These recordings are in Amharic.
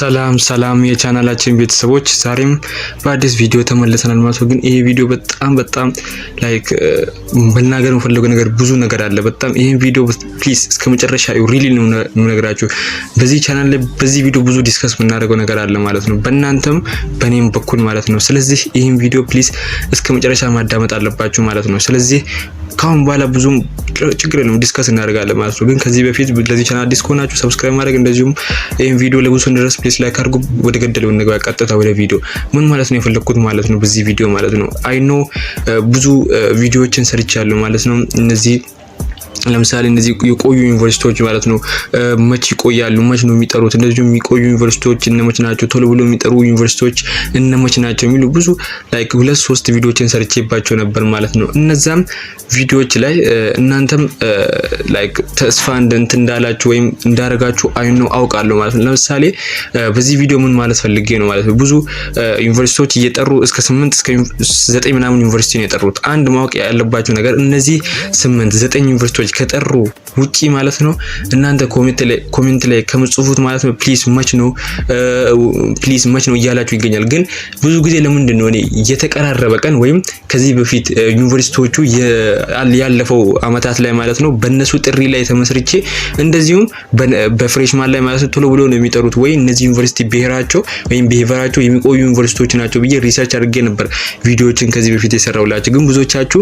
ሰላም የቻናላችን ቤተሰቦች ዛሬም በአዲስ ቪዲዮ ተመልሰናል ማለት ነው። ግን ይሄ ቪዲዮ በጣም ላይክ መናገር የምፈልገው ነገር ብዙ ነገር አለ። በጣም ይሄን ቪዲዮ ፕሊዝ እስከመጨረሻ ሪሊ ነው የምነግራችሁ። በዚህ ቻናል ላይ በዚህ ቪዲዮ ብዙ ዲስከስ የምናደርገው ነገር አለ ማለት ነው፣ በእናንተም በኔም በኩል ማለት ነው። ስለዚህ ይሄን ቪዲዮ ፕሊዝ እስከመጨረሻ ማዳመጥ አለባችሁ ማለት ነው። ስለዚህ ካሁን በኋላ ብዙም ችግር የለም ዲስከስ እናደርጋለን ማለት ነው። ግን ከዚህ በፊት ለዚህ ቻናል ዲስክ ሆናችሁ ሰብስክራይብ ማድረግ እንደዚሁም ይሄን ቪዲዮ ለብዙ ድረስ ፕሌስ ላይክ አድርጉ። ወደ ገደለው እንግባ፣ ቀጥታ ወደ ቪዲዮ። ምን ማለት ነው የፈለኩት ማለት ነው በዚህ ቪዲዮ ማለት ነው። አይ ኖ ብዙ ቪዲዮዎችን ሰርቻለሁ ማለት ነው። እነዚህ ለምሳሌ እነዚህ የቆዩ ዩኒቨርሲቲዎች ማለት ነው መች ይቆያሉ፣ መች ነው የሚጠሩት፣ እንደዚሁ የሚቆዩ ዩኒቨርሲቲዎች እነመች ናቸው፣ ቶሎ ብሎ የሚጠሩ ዩኒቨርሲቲዎች እነመች ናቸው የሚሉ ብዙ ላይክ 2-3 ቪዲዮዎችን ሰርቼባቸው ነበር ማለት ነው። እነዛም ቪዲዮዎች ላይ እናንተም ላይክ ተስፋ እንዳላችሁ ወይም እንዳረጋችሁ አይኑ አውቃለሁ ማለት ነው። ለምሳሌ በዚህ ቪዲዮ ምን ማለት ፈልጌ ነው ማለት ነው፣ ብዙ ዩኒቨርሲቲዎች እየጠሩ እስከ 8 እስከ 9 ምናምን ዩኒቨርሲቲ ነው የጠሩት። አንድ ማወቅ ያለባችሁ ነገር እነዚህ 8-9 ዩኒቨርሲቲዎች ከጠሩ ውጪ ማለት ነው እናንተ ኮሜንት ላይ ከምጽፉት ማለት ነው ፕሊዝ መች ነው እያላችሁ ይገኛል። ግን ብዙ ጊዜ ለምንድን ነው እኔ የተቀራረበ ቀን ወይም ከዚህ በፊት ዩኒቨርሲቲዎቹ ያለፈው አመታት ላይ ማለት ነው በእነሱ ጥሪ ላይ ተመስርቼ እንደዚሁም በፍሬሽማን ላይ ማለት ነው ቶሎ ብሎ ነው የሚጠሩት ወይ እነዚህ ዩኒቨርሲቲ ብሔራቸው ወይም ብሔራቸው የሚቆዩ ዩኒቨርሲቲዎች ናቸው ብዬ ሪሰርች አድርጌ ነበር ቪዲዮዎችን ከዚህ በፊት የሰራውላችሁ። ግን ብዙዎቻችሁ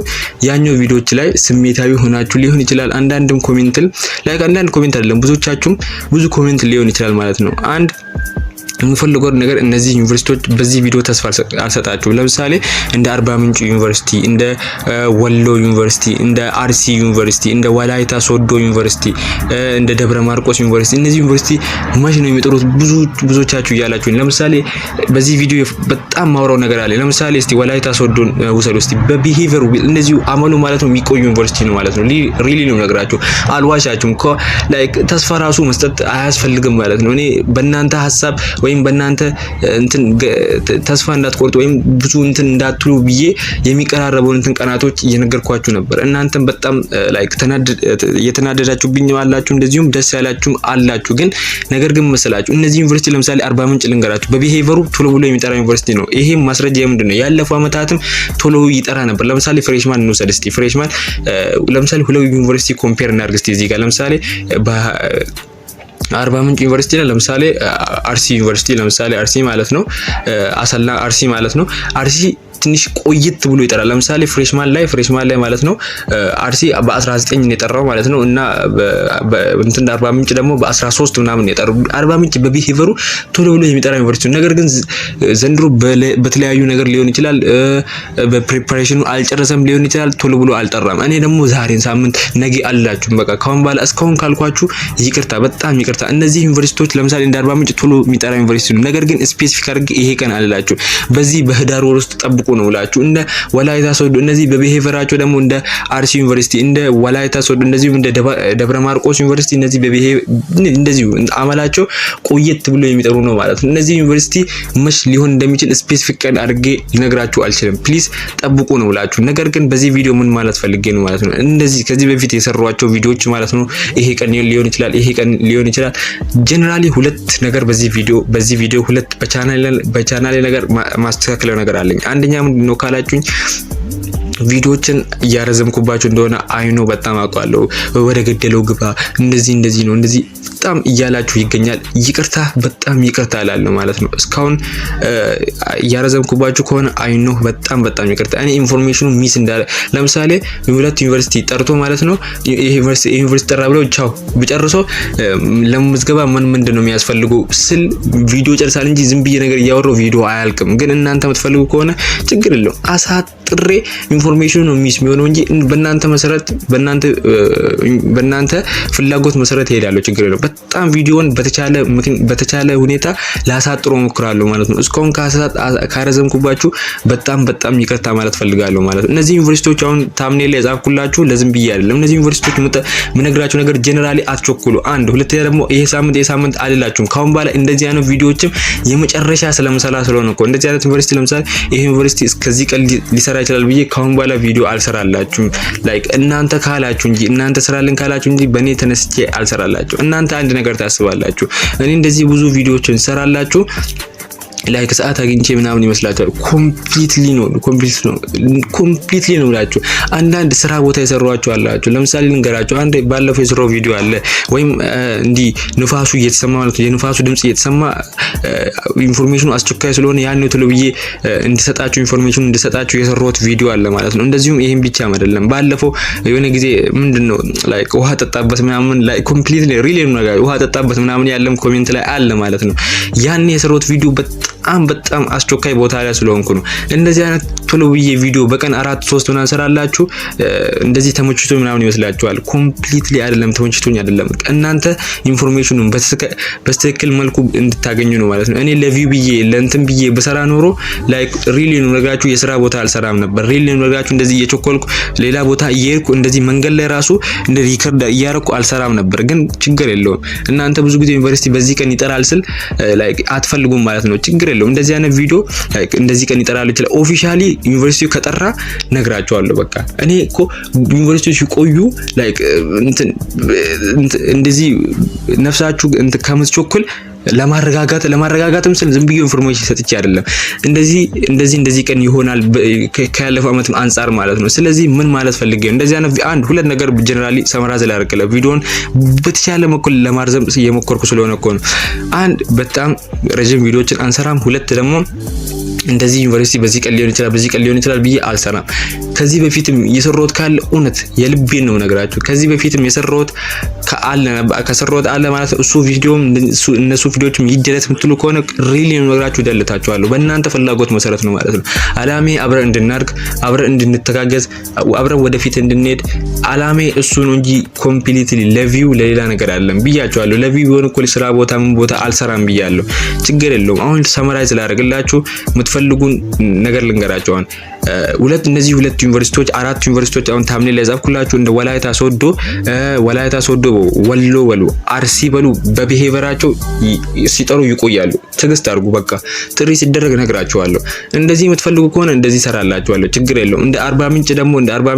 ያኛው ቪዲዮዎች ላይ ስሜታዊ ሆናችሁ ሊሆን ይችላል። አንዳንድም ኮሜንት ላይክ አንዳንድ ኮሜንት አይደለም ብዙዎቻችሁም ብዙ ኮሜንት ሊሆን ይችላል ማለት ነው። አንድ የምፈልገው ነገር እነዚህ ዩኒቨርሲቲዎች በዚህ ቪዲዮ ተስፋ አልሰጣችሁም። ለምሳሌ እንደ አርባ ምንጭ ዩኒቨርሲቲ፣ እንደ ወሎ ዩኒቨርሲቲ፣ እንደ አርሲ ዩኒቨርሲቲ፣ እንደ ወላይታ ሶዶ ዩኒቨርሲቲ፣ እንደ ደብረ ማርቆስ ዩኒቨርሲቲ እነዚህ ዩኒቨርሲቲ መች ነው የሚጠሩት ብዙዎቻችሁ እያላችሁ። ለምሳሌ በዚህ ቪዲዮ በጣም ማውራው ነገር አለ። ለምሳሌ እስቲ ወላይታ ሶዶን ውሰዱ እስቲ። በቢሄቪየር እንደዚሁ አመሉ ማለት ነው የሚቆዩ ዩኒቨርሲቲ ነው ማለት ነው። ሪሊ ነው ነግራችሁ አልዋሻችሁም። ላይክ ተስፋ ራሱ መስጠት አያስፈልግም ማለት ነው። እኔ በእናንተ ሐሳብ ወይም በእናንተ እንትን ተስፋ እንዳትቆርጡ ወይም ብዙ እንትን እንዳትሉ ብዬ የሚቀራረበው እንትን ቀናቶች እየነገርኳችሁ ነበር። እናንተም በጣም ላይክ የተናደዳችሁብኝ አላችሁ፣ እንደዚሁም ደስ ያላችሁም አላችሁ። ግን ነገር ግን መሰላችሁ እነዚህ ዩኒቨርሲቲ ለምሳሌ አርባ ምንጭ ልንገራችሁ በቢሄቪየሩ ቶሎ ብሎ የሚጠራ ዩኒቨርሲቲ ነው። ይሄ ማስረጃ ምንድነው? ያለፈው አመታትም ቶሎ ይጠራ ነበር። ለምሳሌ ፍሬሽማን እንውሰድ እስቲ። ፍሬሽማን ለምሳሌ ሁለት ዩኒቨርሲቲ ኮምፔር እናድርግ እስቲ እዚህ ጋር ለምሳሌ አርባ ምንጭ ዩኒቨርሲቲ ለምሳሌ አርሲ ዩኒቨርሲቲ ለምሳሌ አርሲ ማለት ነው አሰላ አርሲ ማለት ነው። አርሲ ትንሽ ቆይት ብሎ ይጠራል። ለምሳሌ ፍሬሽማን ላይ ማለት ነው አርሲ በ19 ነው የጠራው ማለት ነው እና እንትን አርባ ምንጭ ደግሞ በ13 ምናምን ነው የጠራው። አርባ ምንጭ በቢሄቪየሩ ቶሎ ብሎ የሚጠራ ዩኒቨርሲቲ ነው። ነገር ግን ዘንድሮ በተለያዩ ነገር ሊሆን ይችላል፣ በፕሪፓሬሽኑ አልጨረሰም ሊሆን ይችላል፣ ቶሎ ብሎ አልጠራም። እኔ ደግሞ ዛሬን ሳምንት ነገ አላችሁ በቃ ካሁን በኋላ እስካሁን ካልኳችሁ ይቅርታ፣ በጣም ይቅርታ። እነዚህ ዩኒቨርሲቲዎች ለምሳሌ እንደ አርባ ምንጭ ቶሎ የሚጠራ ዩኒቨርሲቲ ነው። ነገር ግን ስፔሲፊክ አድርጌ ይሄ ቀን አልላችሁ በዚህ በህዳር ወር ውስጥ ጠብቁ ነው ብላችሁ። እንደ ወላይታ ሶዶ እነዚህ በቢሄቪየራቸው ደግሞ እንደ አርሲ ዩኒቨርሲቲ፣ እንደ ወላይታ ሶዶ እንደዚሁ እንደ ደብረ ማርቆስ ዩኒቨርሲቲ እነዚህ እንደዚሁ አመላቸው ቆየት ብሎ የሚጠሩ ነው ማለት ነው። እነዚህ ዩኒቨርሲቲ መች ሊሆን እንደሚችል ስፔሲፊክ ቀን አድርጌ ልነግራችሁ አልችልም። ፕሊዝ ጠብቁ ነው ብላችሁ። ነገር ግን በዚህ ቪዲዮ ምን ማለት ፈልጌ ነው ማለት ነው እንደዚህ ከዚህ በፊት የሰሯቸው ቪዲዮዎች ማለት ነው ይሄ ቀን ሊሆን ይችላል፣ ይሄ ቀን ሊሆን ይችላል። ጀነራሊ ሁለት ነገር በዚህ ቪዲዮ ሁለት በቻናሌ ነገር ማስተካከለው ነገር አለኝ። አንደኛ ምንድነው ካላችሁኝ ቪዲዮዎችን እያረዘምኩባችሁ እንደሆነ አይኖ በጣም አውቃለሁ። ወደ ገደለው ግባ እንደዚህ ነው እንደዚህ በጣም እያላችሁ ይገኛል። ይቅርታ፣ በጣም ይቅርታ እላለሁ ማለት ነው። እስካሁን እያረዘምኩባችሁ ከሆነ አይኖ በጣም ይቅርታ። እኔ ኢንፎርሜሽኑ ሚስ እንዳለ ለምሳሌ ሁለት ዩኒቨርሲቲ ጠርቶ ማለት ነው ይሄ ዩኒቨርሲቲ ጠራ ብለው ቻው ብጨርሶ ለምዝገባ ምንድነው የሚያስፈልገው ስል ቪዲዮ ጨርሳል እንጂ ዝም ብዬ ነገር እያወራው ቪዲዮ አያልቅም። ግን እናንተ የምትፈልጉ ከሆነ ችግር የለውም አሳጥሬ ኢንፎርሜሽኑ ነው ሚስ የሚሆነው እንጂ በእናንተ መሰረት በእናንተ ፍላጎት መሰረት ሄዳለሁ፣ ችግር የለውም። በጣም ቪዲዮን በተቻለ ሁኔታ ላሳጥሮ ሞክራለሁ ማለት ነው። እስካሁን ካረዘምኩባችሁ በጣም ይቅርታ ማለት ፈልጋለሁ ማለት ነው። እነዚህ ዩኒቨርሲቲዎች አሁን ታምኔል ላይ ጻፍኩላችሁ ለዝም ብዬ አይደለም። እነዚህ ዩኒቨርሲቲዎች ምነግራችሁ ነገር ጀነራሊ አትቸኩሉ። አንድ ሁለተኛ ደግሞ ይሄ ሳምንት አልላችሁም። ካሁን በኋላ እንደዚህ አይነት ቪዲዮዎችም የመጨረሻ ስለምሰራ ስለሆነ እኮ እንደዚህ አይነት ዩኒቨርሲቲ ለምሳሌ ይሄ ዩኒቨርሲቲ እስከዚህ ቀን ሊሰራ ይችላል ብዬ ካሁን በኋላ ቪዲዮ አልሰራላችሁም። ላይክ እናንተ ካላችሁ እንጂ እናንተ ስራልን ካላችሁ እንጂ በእኔ ተነስቼ አልሰራላችሁ። እናንተ አንድ ነገር ታስባላችሁ፣ እኔ እንደዚህ ብዙ ቪዲዮዎችን ሰራላችሁ ላይክ ሰዓት አግኝቼ ምናምን ይመስላችኋል። ኮምፕሊትሊ ነው ብላችሁ አንዳንድ ስራ ቦታ የሰሯችሁ አላችሁ። ለምሳሌ ልንገራችሁ፣ አንድ ባለፈው የሰራው ቪዲዮ አለ ወይም እንዲ ንፋሱ እየተሰማ ማለት ነው፣ የንፋሱ ድምጽ እየተሰማ ኢንፎርሜሽኑ አስቸኳይ ስለሆነ ያን ነው ብዬ እንድሰጣችሁ ኢንፎርሜሽኑ እንድሰጣችሁ የሰራሁት ቪዲዮ አለ ማለት ነው። እንደዚሁም ይሄን ብቻም አይደለም፣ ባለፈው የሆነ ጊዜ ምንድነው ላይክ ውሃ ጠጣበት ምናምን ላይ ኮምፕሊትሊ ሪሊ ነው ነገር ውሃ ጠጣበት ምናምን ያለም ኮሜንት ላይ አለ ማለት ነው። ያን የሰራሁት ቪዲዮ በጣም አስቸኳይ ቦታ ላይ ስለሆንኩ ነው። እንደዚህ አይነት ቶሎ ብዬ ቪዲዮ በቀን 4-3 ምናምን ሰራላችሁ እንደዚህ ተመችቶ ምናምን ይመስላችኋል። ኮምፕሊትሊ አይደለም፣ ተመችቶኝ አይደለም። እናንተ ኢንፎርሜሽኑን በትክክል መልኩ እንድታገኙ ነው ማለት ነው። እኔ ለቪው ብዬ ለእንትን ብዬ በሰራ ኖሮ ላይክ ሪሊ ነው ነግራችሁ የስራ ቦታ አልሰራም ነበር። ሪሊ ነው ነግራችሁ እንደዚህ እየቸኮልኩ ሌላ ቦታ እየሄድኩ እንደዚህ መንገድ ላይ ራሱ እንደ ሪከርድ እያረኩ አልሰራም ነበር። ግን ችግር የለውም። እናንተ ብዙ ጊዜ ዩኒቨርሲቲ በዚህ ቀን ይጠራል ስል ላይክ አትፈልጉም ማለት ነው። ችግር የለውም። እንደዚህ አይነት ቪዲዮ ላይክ እንደዚህ ቀን ይጠራል ይችላል። ኦፊሻሊ ዩኒቨርሲቲው ከጠራ ነግራቸዋለሁ። በቃ እኔ እኮ ዩኒቨርሲቲው ሲቆዩ ላይክ እንደዚህ ነፍሳችሁ ከምትቸኩል ለማረጋጋትም ስል ዝም ብዬ ኢንፎርሜሽን ሰጥቼ አይደለም። እንደዚህ ቀን ይሆናል ከያለፈው ዓመት አንፃር ማለት ነው። ስለዚህ ምን ማለት ፈልጌ እንደዚህ አይነት አንድ ሁለት ነገር ጀነራሊ ሰመራይዝ ላደርግለ ቪዲዮን በተቻለ መኩል ለማርዘም እየሞከርኩ ስለሆነ እኮ ነው። አንድ በጣም ረጅም ቪዲዮችን አንሰራም። ሁለት ደግሞ እንደዚህ ዩኒቨርሲቲ በዚህ ቀን ሊሆን ይችላል ብዬ አልሰራም። ከዚህ በፊትም የሰራሁት ካለ እውነት የልቤን ነው ነገራችሁ። ከዚህ በፊትም የሰራሁት ከሰራሁት አለ ማለት እሱ ቪዲዮም እነሱ ቪዲዮዎችም ይደለት የምትሉ ከሆነ ሪሊ ነው ነገራችሁ፣ ደልታችኋለሁ። በእናንተ ፍላጎት መሰረት ነው ማለት ነው። አላሜ አብረን እንድናድግ፣ አብረን እንድንተጋገዝ፣ አብረን ወደፊት እንድንሄድ አላሜ እሱ ነው እንጂ ኮምፕሊትሊ ለቪው ለሌላ ነገር አይደለም ብያችኋለሁ። ለቪው ቢሆን እኮ ስራ ቦታ ምን ቦታ አልሰራም ብያለሁ። ችግር የለውም። አሁን ሰመራይዝ ላደርግላችሁ የምትፈልጉን ነገር ልንገራችሁ። አሁን እነዚህ ሁለት ዩኒቨርሲቲዎች 4 ዩኒቨርሲቲዎች አሁን ታምኔል ላይ ዛፍኩላችሁ እንደ ወላይታ ሶዶ ወሎ በሉ አርሲ በሉ በቢሄቨራቸው ሲጠሩ ይቆያሉ። ትግስት አድርጉ። በቃ ጥሪ ሲደረግ ነግራችኋለሁ። እንደዚህ የምትፈልጉ ከሆነ እንደዚህ ሰራላችኋለሁ። ችግር የለውም። እንደ አርባ ምንጭ ደግሞ እንደ አርባ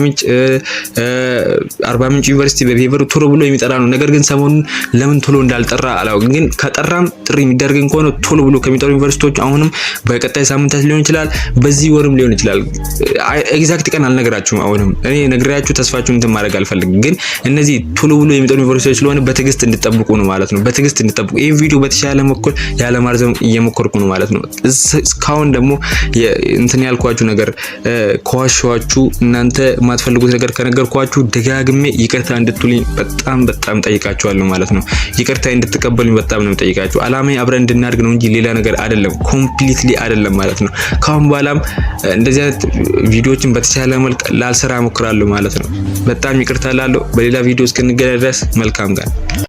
ምንጭ ዩኒቨርሲቲ በቢሄቨሩ ቶሎ ብሎ የሚጠራ ነው። ነገር ግን ሰሞኑን ለምን ቶሎ እንዳልጠራ አላውቅም። ግን ከጠራም ጥሪ የሚደረግ ከሆነ ቶሎ ብሎ ከሚጠሩ ዩኒቨርሲቲዎች አሁንም በቀጣይ ሳምንታት ሊሆን ይችላል፣ በዚህ ወርም ሊሆን ይችላል። ኤግዛክት ቀን አልነግራችሁም። አሁንም እኔ ነግራችሁ ተስፋችሁን እንትን ማድረግ አልፈልግም። ግን እነዚህ ቶሎ ብሎ የሚጠሩ ዩኒቨርሲቲዎች ስለሆነ በትግስት እንድትጠብቁ ነው ማለት ነው። በትግስት እንድትጠብቁ ይሄን ቪዲዮ በተሻለ መኮል ያለ ማርዘም እየሞከርኩ ነው ማለት ነው። እስካሁን ደግሞ እንትን ያልኳችሁ ነገር ከዋሻችሁ እናንተ የማትፈልጉት ነገር ከነገርኳችሁ ደጋግሜ ይቅርታ እንድትሉኝ በጣም ጠይቃችኋለሁ ማለት ነው። ይቅርታ እንድትቀበሉኝ በጣም ነው ጠይቃችሁ። አላማዬ አብረን እንድናድግ ነው እንጂ ሌላ ነገር አይደለም። ኮምፕሊትሊ አይደለም ማለት ነው። ካሁን በኋላም እንደዚህ አይነት ቪዲዮዎችን በተቻለ መልኩ ላልሰራ እሞክራለሁ ማለት ነው። በጣም ይቅርታ ላለሁ። በሌላ ቪዲዮ እስክንገናኝ ድረስ መልካም ቀን።